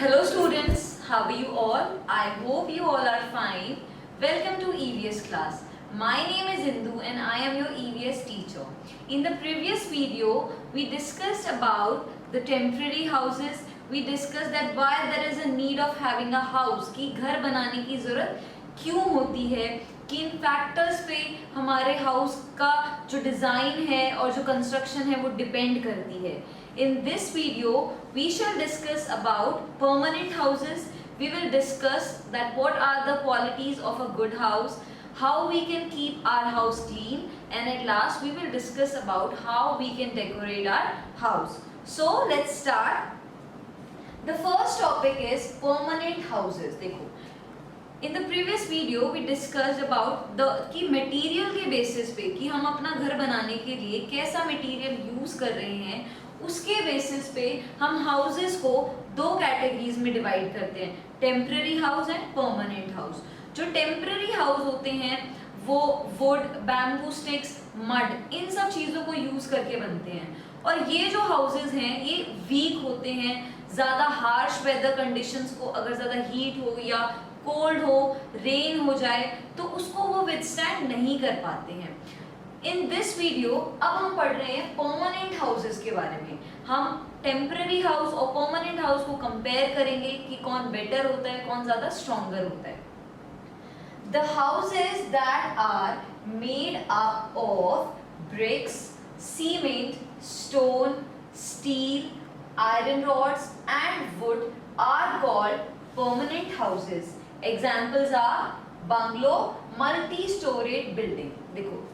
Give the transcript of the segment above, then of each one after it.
Hello students, how are you all? I hope you all are fine. Welcome to EVS class. My name is Indu and I am your EVS teacher. In the previous video, we discussed about the temporary houses. We discussed that why there is a need of having a house, कि घर बनाने की ज़रूरत क्यों होती है, किन factors पे हमारे हाउस का जो डिज़ाइन है और जो कंस्ट्रक्शन है वो डिपेंड करती है. In this video, we shall discuss about permanent houses. We will discuss that what are the qualities of a good house, how we can keep our house clean, and at last we will discuss about how we can decorate our house. So let's start. The first topic is permanent houses. देखो, in the previous video we discussed about the कि material के basis पे कि हम अपना घर बनाने के लिए कैसा material use कर रहे हैं, उसके बेसिस पे हम हाउसेस को दो कैटेगरीज में डिवाइड करते हैं, temporary house and permanent house. जो टेम्पररी हाउस होते हैं वो वुड, बैम्बू स्टिक्स, मड, इन सब चीज़ों को यूज़ करके बनते हैं. और ये जो हाउसेस हैं ये वीक होते हैं, ज़्यादा हार्श वेदर कंडीशंस को, अगर ज़्यादा हीट हो या कोल्ड हो, रेन हो जाए तो उसको वो विथस्टैंड नहीं कर पाते हैं. इन दिस वीडियो अब हम पढ़ रहे हैं परमानेंट हाउसेस के बारे में. हम टेम्पररी हाउस और परमानेंट हाउस को कंपेयर करेंगे कि कौन बेटर होता है, कौन ज़्यादा स्ट्रॉन्गर होता है. The houses that are made up of bricks, cement, stone, steel, iron rods and wood are called permanent houses. Examples are bungalow, multi storeyed building. देखो,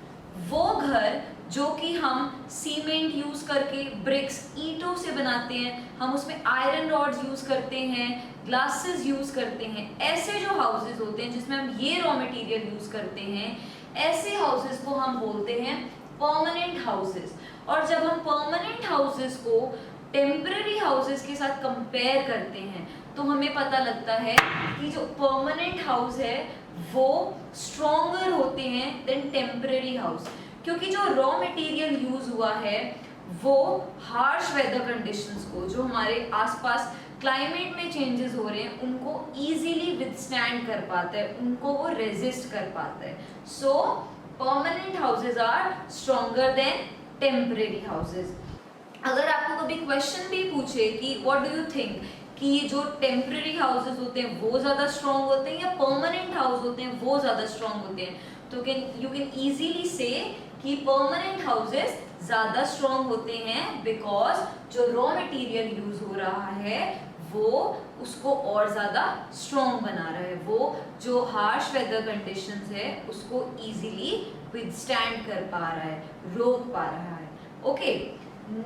वो घर जो कि हम सीमेंट यूज करके, ब्रिक्स, ईंटों से बनाते हैं, हम उसमें आयरन रॉड्स यूज करते हैं, ग्लासेस यूज करते हैं, ऐसे जो हाउसेस होते हैं जिसमें हम ये रॉ मटेरियल यूज करते हैं, ऐसे हाउसेस को हम बोलते हैं परमानेंट हाउसेस. और जब हम परमानेंट हाउसेस को टेम्पररी हाउसेस के साथ कंपेयर करते हैं तो हमें पता लगता है कि जो परमानेंट हाउस है वो स्ट्रॉन्गर होते हैं देन टेम्पररी हाउस, क्योंकि जो रॉ मटेरियल यूज हुआ है वो हार्श वेदर कंडीशंस को, जो हमारे आसपास क्लाइमेट में चेंजेस हो रहे हैं, उनको इजीली विथस्टैंड कर पाता है, उनको वो रेजिस्ट कर पाता है. So permanent houses are stronger than temporary houses. अगर आपको कभी क्वेश्चन भी पूछे कि व्हाट डू यू थिंक, कि जो टेम्पररी हाउसेस होते हैं वो ज़्यादा स्ट्रॉन्ग होते हैं या परमानेंट हाउस होते हैं वो ज़्यादा स्ट्रॉन्ग होते हैं, तो यू कैन इजीली से कि परमानेंट हाउसेस ज़्यादा स्ट्रॉन्ग होते हैं बिकॉज जो रॉ मटेरियल यूज हो रहा है वो उसको और ज़्यादा स्ट्रॉन्ग बना रहा है, वो जो हार्श वेदर कंडीशंस है उसको इजीली विथस्टैंड कर पा रहा है, रोक पा रहा है. Okay,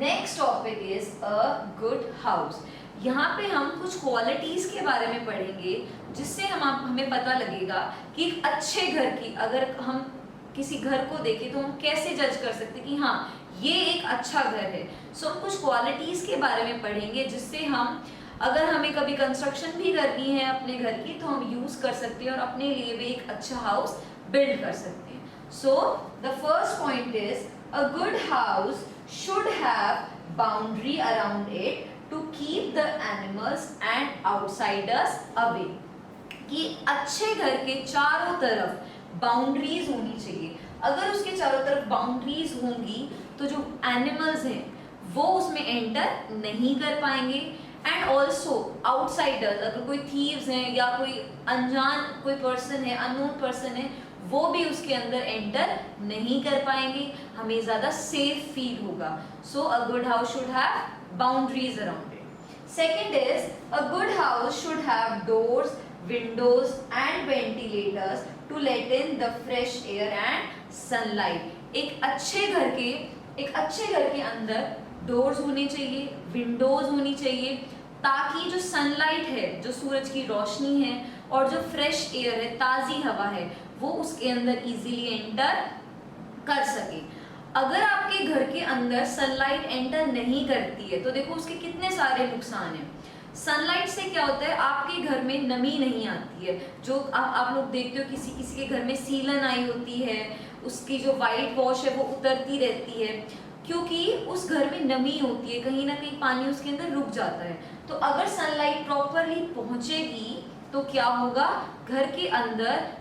next topic is a good house. यहाँ पे हम कुछ क्वालिटीज के बारे में पढ़ेंगे जिससे हमें पता लगेगा कि एक अच्छे घर की, अगर हम किसी घर को देखें तो हम कैसे जज कर सकते हैं कि हाँ ये एक अच्छा घर है. सो हम कुछ क्वालिटीज के बारे में पढ़ेंगे जिससे हम, अगर हमें कभी कंस्ट्रक्शन भी करनी है अपने घर की तो हम यूज कर सकते हैं और अपने लिए भी एक अच्छा हाउस बिल्ड कर सकते हैं. So the first point is a good house should have boundary around it to keep the animals and outsiders away. कि अच्छे घर के चारों तरफ बाउंड्रीज होनी चाहिए. अगर उसके चारों तरफ बाउंड्रीज होंगी तो जो एनिमल्स हैं वो उसमें एंटर नहीं कर पाएंगे. एंड ऑल्सो आउटसाइडर्स, अगर कोई थीव्स हैं या कोई अनजान कोई पर्सन है, अननोन पर्सन है, वो भी उसके अंदर एंटर नहीं कर पाएंगे, हमें ज़्यादा सेफ फील होगा. So a good house should have boundaries around it. Second is a good house should have doors, windows and ventilators to let in the fresh air and sunlight. एक अच्छे घर के अंदर डोर्स होने चाहिए, Windows होनी चाहिए, ताकि जो सनलाइट है, जो सूरज की रोशनी है और जो फ्रेश एयर है, ताज़ी हवा है, वो उसके अंदर इजीली एंटर कर सके. अगर आपके घर के अंदर सनलाइट एंटर नहीं करती है तो देखो उसके कितने सारे नुकसान हैं. सनलाइट से क्या होता है, आपके घर में नमी नहीं आती है. जो आप लोग देखते हो किसी किसी के घर में सीलन आई होती है, उसकी जो वाइट वॉश है वो उतरती रहती है, क्योंकि उस घर में नमी होती है, कहीं ना कहीं पानी उसके अंदर रुक जाता है। तो अगर सनलाइट प्रॉपरली पहुंचेगी तो क्या होगा, घर के अंदर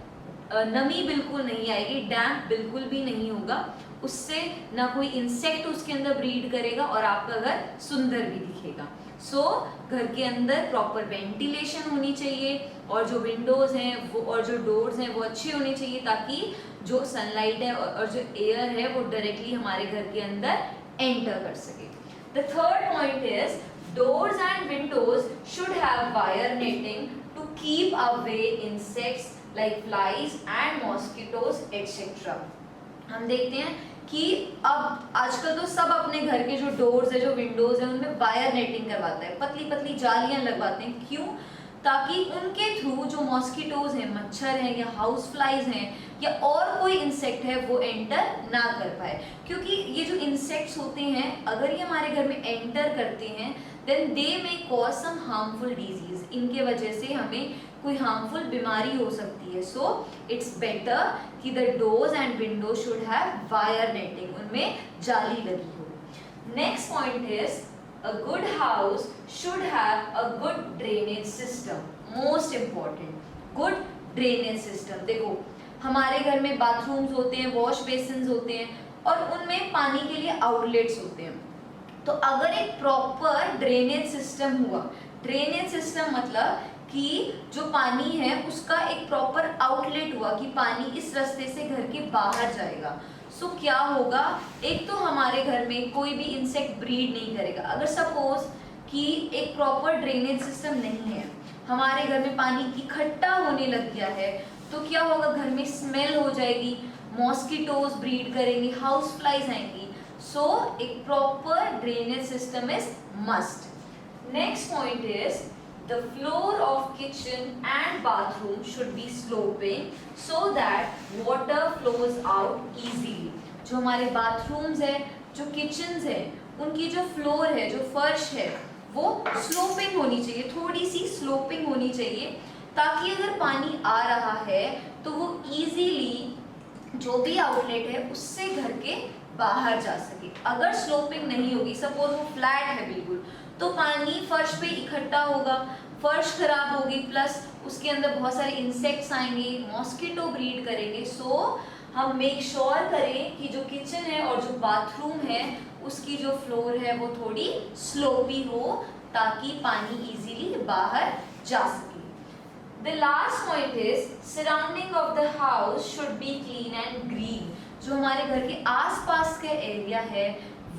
नमी बिल्कुल नहीं आएगी, डैम्प बिल्कुल भी नहीं होगा, उससे ना कोई इंसेक्ट उसके अंदर ब्रीड करेगा और आपका घर सुंदर भी दिखेगा। सो घर के अंदर प्रॉपर वेंटिलेशन होनी चाहिए और जो विंडोज हैं वो और जो डोर्स हैं वो अच्छे होने चाहिए, ताकि जो सनलाइट है और जो एयर है वो डायरेक्टली हमारे घर के अंदर एंटर कर सके। The third point is doors and windows should have wire netting to keep away insects like flies and mosquitoes etcetera. हम देखते हैं कि अब आजकल तो सब अपने घर के जो डोर्स है, जो विंडोज है, उनमें वायर नेटिंग करवाता है, पतली पतली जालियां लगवाते हैं। क्यों? ताकि उनके थ्रू जो मॉस्किटोज हैं, मच्छर हैं या हाउस फ्लाइज हैं या और कोई इंसेक्ट है वो एंटर ना कर पाए। क्योंकि ये जो इंसेक्ट्स होते हैं अगर ये हमारे घर में एंटर करते हैं then they may cause some harmful disease, इनके वजह से हमें कोई हार्मफुल बीमारी हो सकती है। सो इट्स बेटर कि the doors and window should have wire netting, उनमें जाली लगी हो। Next point is a good house should have a good drainage system, most important, good drainage system। देखो हमारे घर में बाथरूम्स होते हैं, वॉश बेसिन्स होते हैं और उनमें पानी के लिए आउटलेट्स होते हैं। तो अगर एक प्रॉपर ड्रेनेज सिस्टम हुआ, ड्रेनेज सिस्टम मतलब कि जो पानी है उसका एक प्रॉपर आउटलेट हुआ कि पानी इस रास्ते से घर के बाहर जाएगा। सो क्या होगा, एक तो हमारे घर में कोई भी इंसेक्ट ब्रीड नहीं करेगा। अगर सपोज कि एक प्रॉपर ड्रेनेज सिस्टम नहीं है, हमारे घर में पानी इकट्ठा होने लग गया है, तो क्या होगा, घर में स्मेल हो जाएगी, मॉस्किटोज ब्रीड करेंगी, हाउस फ्लाइज आएंगी। सो एक proper drainage system is must. Next point is the floor of kitchen and bathroom should be sloping so that water flows out easily। जो हमारे bathrooms है, जो kitchens है, उनकी जो floor है, जो फर्श है, वो sloping होनी चाहिए, थोड़ी सी sloping होनी चाहिए, ताकि अगर पानी आ रहा है तो वो easily जो भी आउटलेट है उससे घर के बाहर जा सके। अगर स्लोपिंग नहीं होगी, सपोज वो फ्लैट है बिल्कुल, तो पानी फर्श पे इकट्ठा होगा, फर्श खराब होगी, प्लस उसके अंदर बहुत सारे इंसेक्ट्स आएंगे, मॉस्किटो ब्रीड करेंगे। सो हम मेक श्योर करें कि जो किचन है और जो बाथरूम है उसकी जो फ्लोर है वो थोड़ी स्लोपी हो, ताकि पानी इजीली बाहर जा सके। The last point is surrounding of the house should be clean and green। जो हमारे घर के आसपास का एरिया है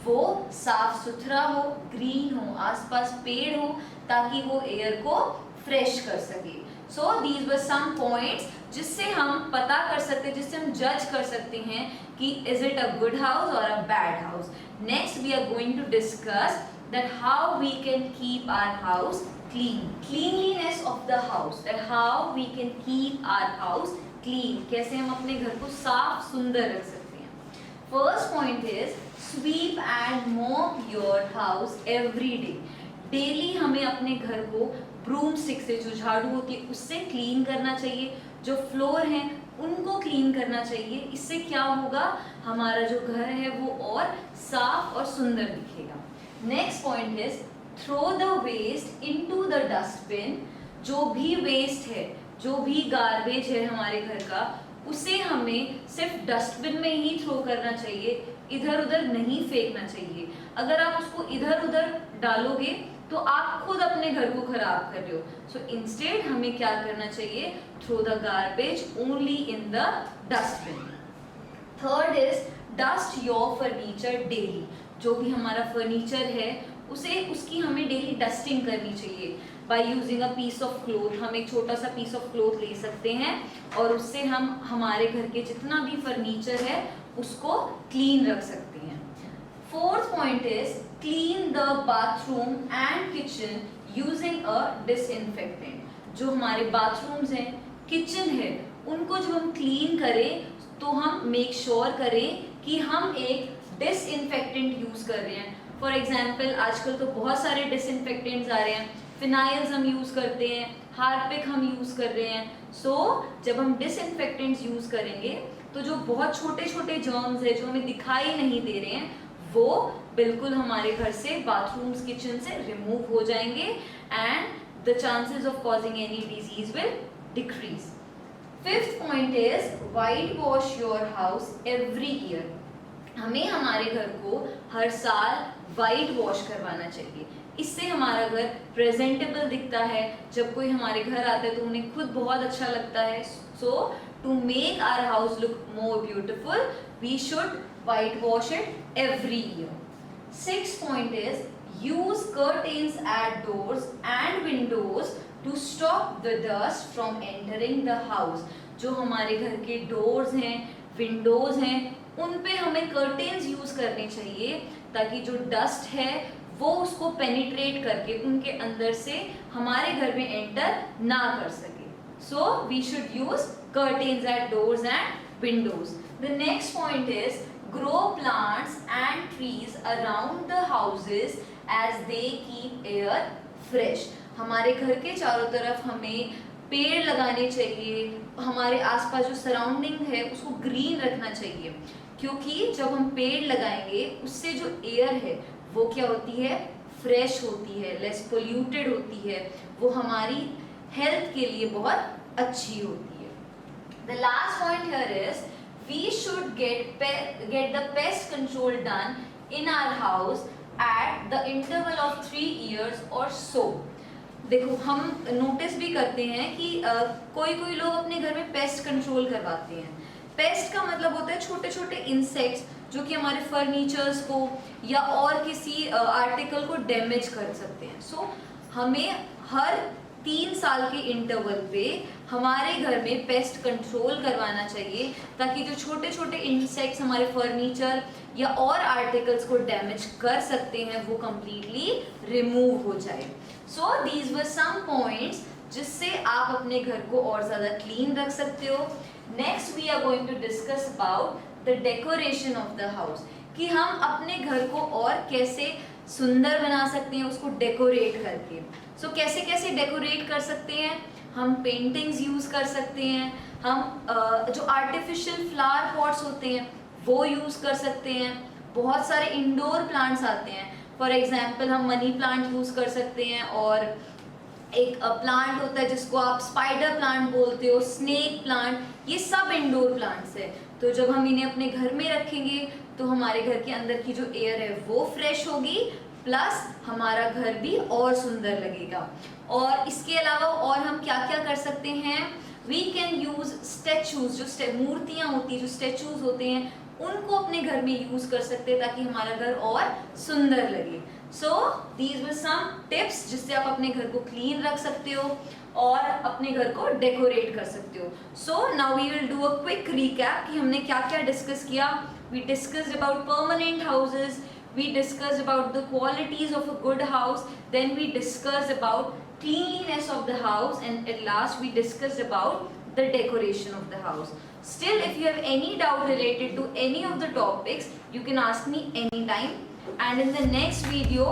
वो साफ सुथरा हो, ग्रीन हो, आसपास पेड़ हो, ताकि वो एयर को फ्रेश कर सके। So these were some points जिससे हम पता कर सकते हैं, जिससे हम जज कर सकते हैं कि is it a good house और a bad house. Next we are going to discuss that how we can keep our house clean, cleanliness of the house, that how we can keep our house clean, कैसे हम अपने घर को साफ सुंदर रख सकते हैं। First point is sweep and mop your house every day। Daily हमें अपने घर को ब्रूम स्टिक से, जो झाड़ू होती है उससे क्लीन करना चाहिए, जो फ्लोर है उनको क्लीन करना चाहिए। इससे क्या होगा, हमारा जो घर है वो और साफ और सुंदर दिखेगा। Next point is throw the waste into the dustbin. जो भी वेस्ट है, जो भी गार्बेज है हमारे घर का, उसे हमें सिर्फ डस्टबिन में ही थ्रो करना चाहिए, इधर उधर नहीं फेंकना चाहिए। अगर आप उसको इधर उधर डालोगे तो आप खुद अपने घर को खराब कर रहे हो। सो इंस्टेड हमें क्या करना चाहिए, throw the garbage only in the dustbin. Third is dust your furniture daily. जो भी हमारा फर्नीचर है उसकी हमें डेली डस्टिंग करनी चाहिए by using a piece of cloth. हम एक छोटा सा पीस ऑफ क्लोथ ले सकते हैं और उससे हम हमारे घर के जितना भी फर्नीचर है उसको क्लीन रख सकते हैं। Fourth point is clean the bathroom and kitchen using a disinfectant. जो हमारे बाथरूम्स हैं, किचन है, उनको जब हम क्लीन करें तो हम मेक श्योर करें कि हम एक डिसइंफेक्टेंट यूज कर रहे हैं। फॉर एग्जाम्पल आजकल तो बहुत सारे डिसइंफेक्टेंट्स आ रहे हैं, फिनाइल्स हम यूज़ करते हैं, हार्पिक हम यूज़ कर रहे हैं। सो जब हम डिसइंफेक्टेंट्स यूज़ करेंगे तो जो बहुत छोटे छोटे जर्म्स है जो हमें दिखाई नहीं दे रहे हैं वो बिल्कुल हमारे घर से, बाथरूम्स, किचन से रिमूव हो जाएंगे and the chances of causing any disease will decrease. Fifth point is whitewash your house every year. हमें हमारे घर को हर साल वाइट वॉश करवाना चाहिए. इससे हमारा घर प्रेजेंटेबल दिखता है. जब कोई हमारे घर आता है तो उन्हें खुद बहुत अच्छा लगता है. So to make our house look more beautiful we should white wash it every year. Sixth point is use curtains at doors and windows to stop the dust from entering the house. जो हमारे घर के doors हैं, Windows हैं, उन पे हमें curtains use करने चाहिए ताकि जो डस्ट है वो उसको पेनिट्रेट करके उनके अंदर से हमारे घर में एंटर ना कर सके. So we should use curtains at doors and windows. The next point is grow plants and trees around the houses as they keep air fresh. हमारे घर के चारों तरफ हमें पेड़ लगाने चाहिए. हमारे आसपास जो सराउंडिंग है उसको ग्रीन रखना चाहिए, क्योंकि जब हम पेड़ लगाएंगे उससे जो एयर है वो क्या होती है, फ्रेश होती है, लेस पोल्यूटेड होती है, वो हमारी हेल्थ के लिए बहुत अच्छी होती है. The last point here is we should get the pest control done in our house at the interval of 3 years or so. देखो हम नोटिस भी करते हैं कि कोई कोई लोग अपने घर में पेस्ट कंट्रोल करवाते हैं. पेस्ट का मतलब होता है छोटे छोटे इंसेक्ट्स जो कि हमारे फर्नीचर्स को या और किसी आर्टिकल को डैमेज कर सकते हैं. सो हमें हर 3 साल के इंटरवल पे हमारे घर में पेस्ट कंट्रोल करवाना चाहिए ताकि जो छोटे छोटे इंसेक्ट्स हमारे फर्नीचर या और आर्टिकल्स को डैमेज कर सकते हैं वो कम्प्लीटली रिमूव हो जाए. So these were some points जिससे आप अपने घर को और ज़्यादा क्लीन रख सकते हो. Next we are going to discuss about the decoration of the house, कि हम अपने घर को और कैसे सुंदर बना सकते हैं उसको डेकोरेट करके. सो कैसे कैसे डेकोरेट कर सकते हैं, हम पेंटिंग्स यूज कर सकते हैं, हम जो आर्टिफिशियल फ्लावर पॉट्स होते हैं वो यूज कर सकते हैं. बहुत सारे इंडोर प्लांट्स आते हैं. फॉर एग्जांपल हम मनी प्लांट यूज कर सकते हैं, और एक प्लांट होता है जिसको आप स्पाइडर प्लांट बोलते हो, स्नेक प्लांट, ये सब इंडोर प्लांट्स है. तो जब हम इन्हें अपने घर में रखेंगे तो हमारे घर के अंदर की जो एयर है वो फ्रेश होगी, प्लस हमारा घर भी और सुंदर लगेगा. और इसके अलावा और हम क्या क्या कर सकते हैं, वी कैन यूज स्टैचूज, जो मूर्तियाँ होती हैं, जो स्टैचूज होते हैं, उनको अपने घर में यूज कर सकते हैं ताकि हमारा घर और सुंदर लगे. So these were some tips जिससे आप अपने घर को क्लीन रख सकते हो और अपने घर को डेकोरेट कर सकते हो. So now we will do a quick recap कि हमने क्या क्या डिस्कस किया. We discussed about permanent houses, we discussed about the qualities of a good house, then we discussed about cleanliness of the house, and at last we discussed about the decoration of the house. Still, if you have any doubt related to any of the topics, you can ask me anytime, and in the next video